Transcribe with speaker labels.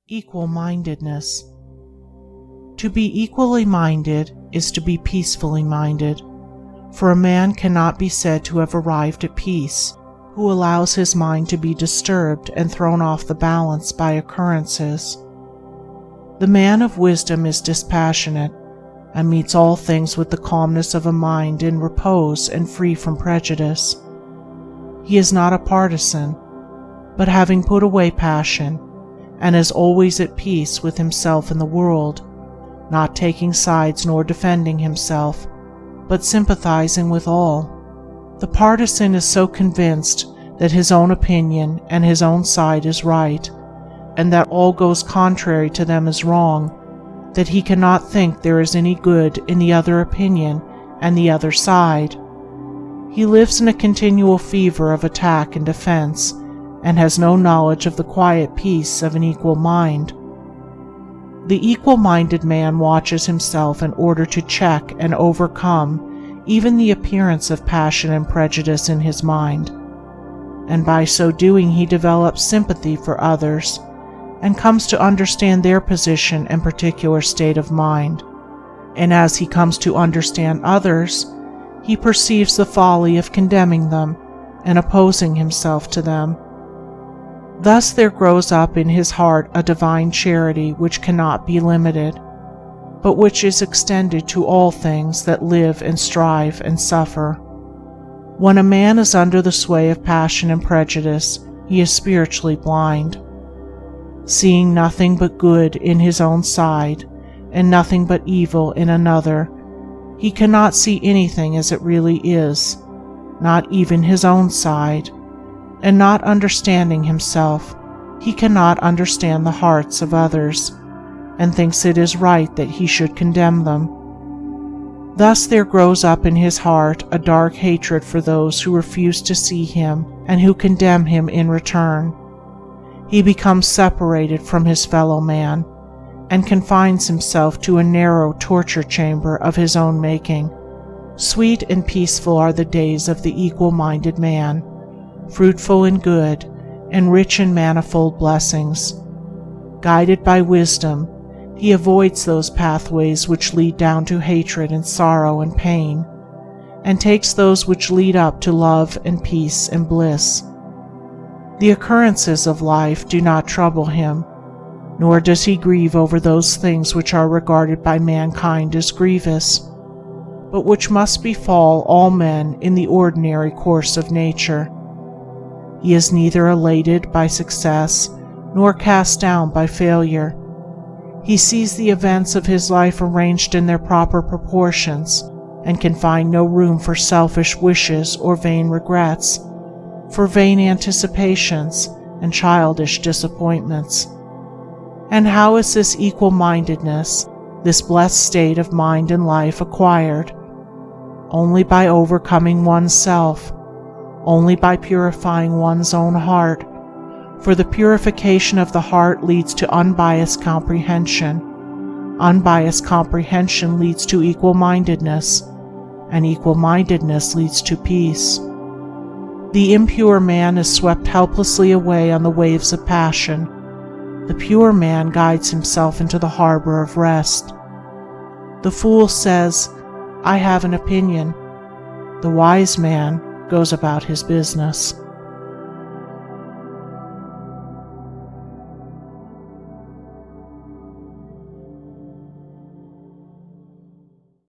Speaker 1: Equal-mindedness. To be equally minded is to be peacefully minded, for a man cannot be said to have arrived at peace who allows his mind to be disturbed and thrown off the balance by occurrences. The man of wisdom is dispassionate and meets all things with the calmness of a mind in repose and free from prejudice. He is not a partisan, but having put away passion, and is always at peace with himself and the world, not taking sides nor defending himself, but sympathizing with all. The partisan is so convinced that his own opinion and his own side is right, and that all goes contrary to them is wrong, that he cannot think there is any good in the other opinion and the other side. He lives in a continual fever of attack and defense, and has no knowledge of the quiet peace of an equal mind. The equal-minded man watches himself in order to check and overcome even the appearance of passion and prejudice in his mind, and by so doing he develops sympathy for others and comes to understand their position and particular state of mind. And as he comes to understand others, he perceives the folly of condemning them and opposing himself to them. Thus there grows up in his heart a divine charity which cannot be limited, but which is extended to all things that live and strive and suffer. When a man is under the sway of passion and prejudice, he is spiritually blind. Seeing nothing but good in his own side, and nothing but evil in another, he cannot see anything as it really is, not even his own side. And not understanding himself, he cannot understand the hearts of others, and thinks it is right that he should condemn them. Thus there grows up in his heart a dark hatred for those who refuse to see him and who condemn him in return. He becomes separated from his fellow man, and confines himself to a narrow torture chamber of his own making. Sweet and peaceful are the days of the equal-minded man, fruitful in good, and rich in manifold blessings. Guided by wisdom, he avoids those pathways which lead down to hatred and sorrow and pain, and takes those which lead up to love and peace and bliss. The occurrences of life do not trouble him, nor does he grieve over those things which are regarded by mankind as grievous, but which must befall all men in the ordinary course of nature. He is neither elated by success nor cast down by failure. He sees the events of his life arranged in their proper proportions, and can find no room for selfish wishes or vain regrets, for vain anticipations and childish disappointments. And how is this equal-mindedness, this blessed state of mind and life, acquired? Only by overcoming oneself, only by purifying one's own heart, for the purification of the heart leads to unbiased comprehension. Unbiased comprehension leads to equal-mindedness, and equal-mindedness leads to peace. The impure man is swept helplessly away on the waves of passion. The pure man guides himself into the harbor of rest. The fool says, "I have an opinion." The wise man goes about his business.